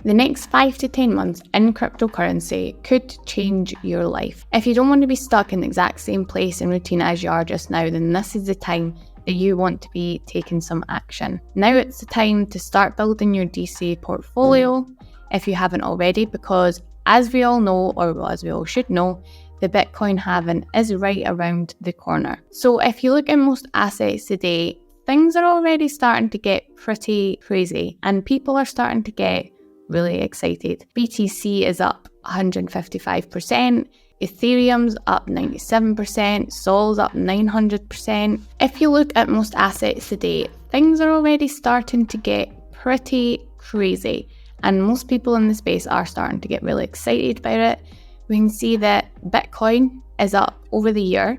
The next 5 to 10 months in cryptocurrency could change your life. If you don't want to be stuck in the exact same place and routine as you are just now, then this is the time that you want to be taking some action. Now it's the time to start building your DC portfolio if you haven't already, because as we all know, or as we all should know, the Bitcoin halving is right around the corner. So if you look at most assets today, things are already starting to get pretty crazy and people are starting to get really excited. BTC is up 155%, Ethereum's up 97%, Sol's up 900%. If you look at most assets today, things are already starting to get pretty crazy, and most people in the space are starting to get really excited about it. We can see that Bitcoin is up over the year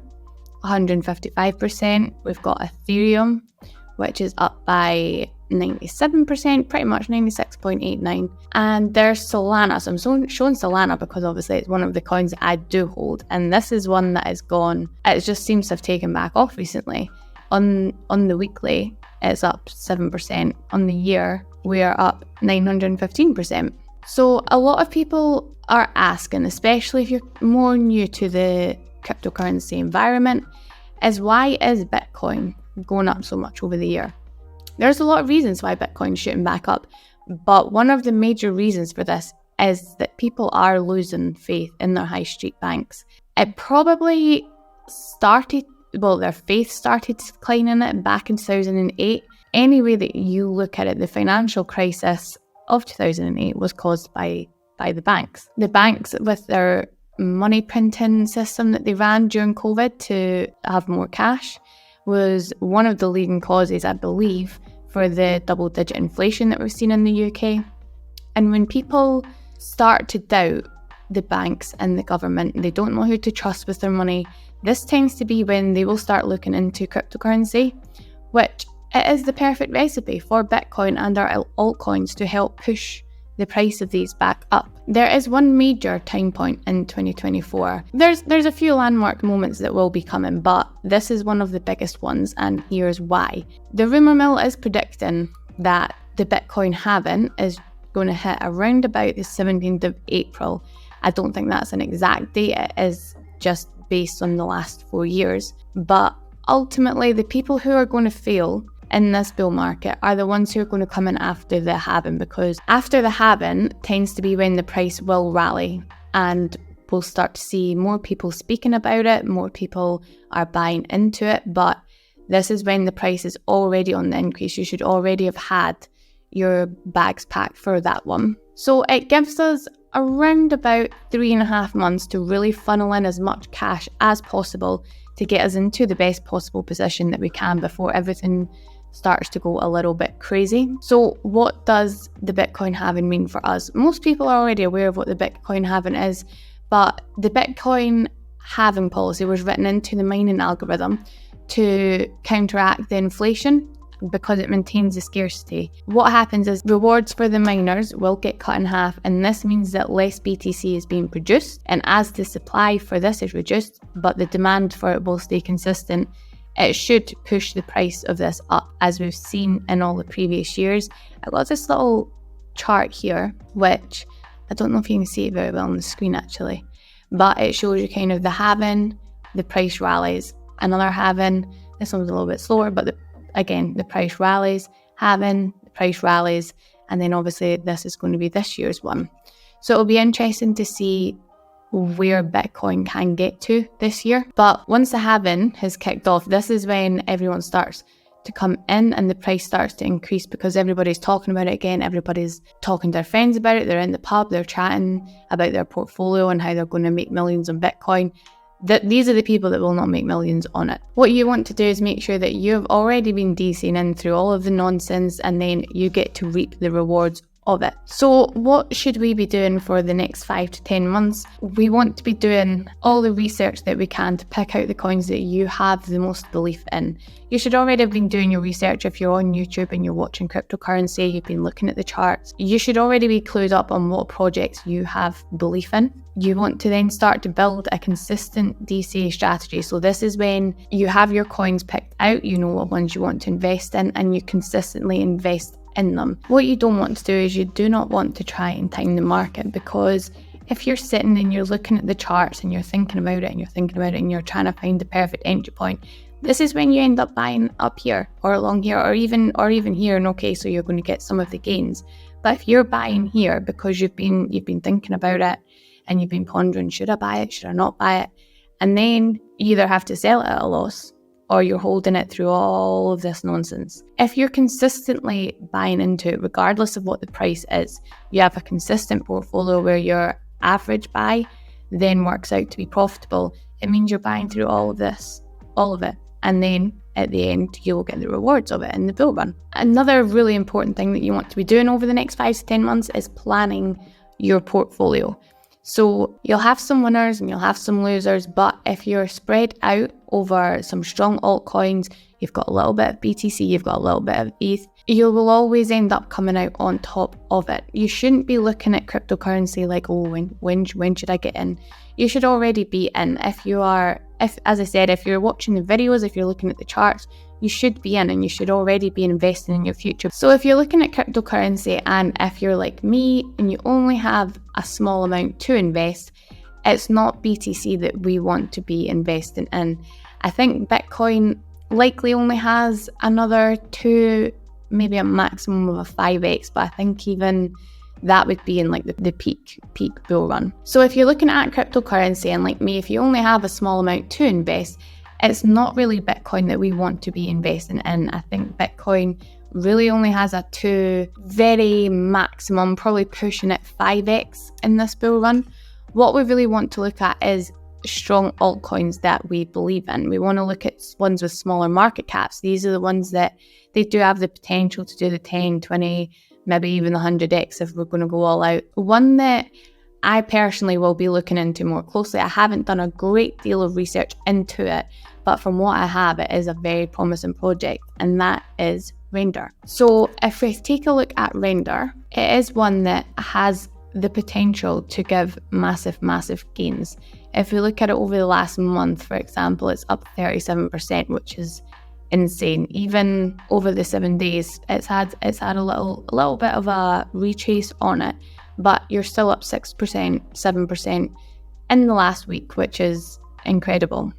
155%. We've got Ethereum, which is up by 97%, pretty much 96.89. And there's Solana. So I'm showing Solana because obviously it's one of the coins that I do hold. And this is one that is gone. It just seems to have taken back off recently. On the weekly, it's up 7%. On the year, we are up 915%. So a lot of people are asking, especially if you're more new to the cryptocurrency environment, is why is Bitcoin going up so much over the year? There's a lot of reasons why Bitcoin's shooting back up, but one of the major reasons for this is that people are losing faith in their high street banks. It probably their faith started declining it back in 2008. Any way that you look at it, the financial crisis of 2008 was caused by the banks. The banks, with their money printing system that they ran during COVID to have more cash, was one of the leading causes, I believe, for the double-digit inflation that we've seen in the UK. And when people start to doubt the banks and the government, they don't know who to trust with their money, this tends to be when they will start looking into cryptocurrency, which it is the perfect recipe for Bitcoin and our altcoins to help push the price of these back up. There is one major time point in 2024. There's a few landmark moments that will be coming, but this is one of the biggest ones, and here's why. The rumour mill is predicting that the Bitcoin halving is going to hit around about the 17th of April. I don't think that's an exact date, it is just based on the last 4 years. But ultimately, the people who are going to fail in this bull market are the ones who are going to come in after the halving, because after the halving tends to be when the price will rally and we'll start to see more people speaking about it, more people are buying into it, but this is when the price is already on the increase. You should already have had your bags packed for that one. So it gives us around about 3.5 months to really funnel in as much cash as possible to get us into the best possible position that we can before everything starts to go a little bit crazy. So what does the Bitcoin halving mean for us? Most people are already aware of what the Bitcoin halving is, but the Bitcoin halving policy was written into the mining algorithm to counteract the inflation because it maintains the scarcity. What happens is rewards for the miners will get cut in half, and this means that less BTC is being produced, and as the supply for this is reduced but the demand for it will stay consistent, it should push the price of this up, as we've seen in all the previous years. I've got this little chart here, which I don't know if you can see it very well on the screen actually, but it shows you kind of the halving, the price rallies, another halving, this one's a little bit slower, but again, the price rallies, halving, the price rallies, and then obviously this is going to be this year's one. So it'll be interesting to see where Bitcoin can get to this year. But once the halving has kicked off, this is when everyone starts to come in and the price starts to increase because everybody's talking about it again. Everybody's talking to their friends about it. They're in the pub, they're chatting about their portfolio and how they're going to make millions on Bitcoin. These are the people that will not make millions on it. What you want to do is make sure that you've already been DCing in through all of the nonsense, and then you get to reap the rewards of it. So what should we be doing for the next 5 to 10 months? We want to be doing all the research that we can to pick out the coins that you have the most belief in. You should already have been doing your research. If you're on YouTube and you're watching cryptocurrency, you've been looking at the charts, you should already be clued up on what projects you have belief in. You want to then start to build a consistent DCA strategy. So this is when you have your coins picked out, you know what ones you want to invest in, and you consistently invest in them. What you don't want to do is you do not want to try and time the market, because if you're sitting and you're looking at the charts and you're thinking about it and you're thinking about it and you're trying to find the perfect entry point, this is when you end up buying up here or along here or even here. And okay, so you're going to get some of the gains. But if you're buying here because you've been thinking about it and you've been pondering, should I buy it, should I not buy it? And then you either have to sell it at a loss or you're holding it through all of this nonsense. If you're consistently buying into it, regardless of what the price is, you have a consistent portfolio where your average buy then works out to be profitable, it means you're buying through all of it. And then at the end, you will get the rewards of it in the bull run. Another really important thing that you want to be doing over the next 5 to 10 months is planning your portfolio. So you'll have some winners and you'll have some losers, but if you're spread out over some strong altcoins, you've got a little bit of BTC, you've got a little bit of ETH, you will always end up coming out on top of it. You shouldn't be looking at cryptocurrency like, oh, when should I get in? You should already be in. As I said, if you're watching the videos, if you're looking at the charts, you should be in and you should already be investing in your future. So if you're looking at cryptocurrency and if you're like me and you only have a small amount to invest, it's not BTC that we want to be investing in. I think Bitcoin likely only has another 2, maybe a maximum of a 5x, but I think even that would be in like the peak bull run. So if you're looking at cryptocurrency and like me, if you only have a small amount to invest, it's not really Bitcoin that we want to be investing in. I think Bitcoin really only has a 2, very maximum, probably pushing it 5x in this bull run. What we really want to look at is strong altcoins that we believe in. We want to look at ones with smaller market caps. These are the ones that they do have the potential to do the 10, 20, maybe even the 100x if we're going to go all out. One that I personally will be looking into more closely, I haven't done a great deal of research into it, but from what I have, it is a very promising project, and that is Render. So if we take a look at Render, it is one that has the potential to give massive little If we look at it over the last month, for example, it's up 37%, which is insane. Even over the 7 days, it's had a little bit of a retrace on it, but you're still up 6%, 7% in the last week, which is incredible.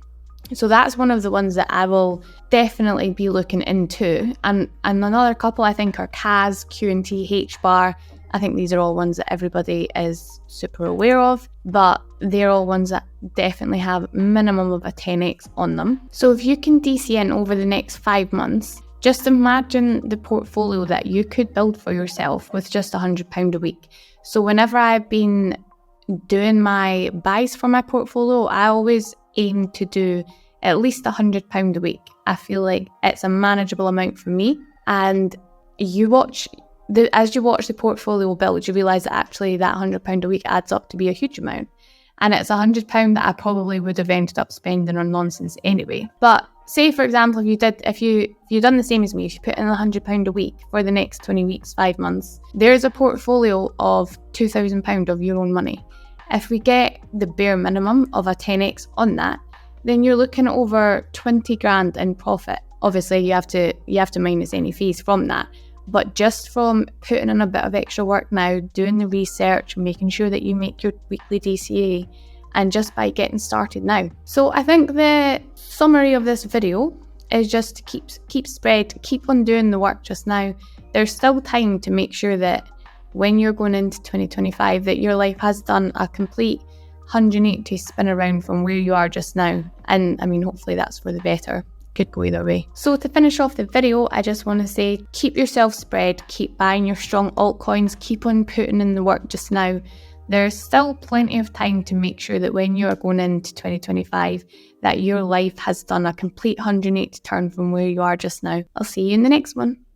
So that's one of the ones that I will definitely be looking into. And another couple I think are CAS, QNT, HBAR. I think these are all ones that everybody is super aware of, but they're all ones that definitely have minimum of a 10x on them. So if you can DC in over the next 5 months, just imagine the portfolio that you could build for yourself with just £100 a week. So whenever I've been doing my buys for my portfolio, I always aim to do at least £100 a week. I feel like it's a manageable amount for me. And as you watch the portfolio build, you realise that actually that £100 a week adds up to be a huge amount. And it's £100 that I probably would have ended up spending on nonsense anyway. But say, for example, if you've done the same as me, if you put in £100 a week for the next 20 weeks, 5 months, there's a portfolio of £2,000 of your own money. If we get the bare minimum of a 10x on that, then you're looking at over 20 grand in profit. Obviously, you have to minus any fees from that. But just from putting in a bit of extra work now, doing the research, making sure that you make your weekly DCA, and just by getting started now. So I think the summary of this video is just to keep on doing the work just now. There's still time to make sure that when you're going into 2025, that your life has done a complete 180 spin around from where you are just now. And I mean, hopefully that's for the better. Could go either way. So to finish off the video, I just want to say, keep yourself spread, keep buying your strong altcoins, keep on putting in the work just now. There's still plenty of time to make sure that when you are going into 2025, that your life has done a complete 180 turn from where you are just now. I'll see you in the next one.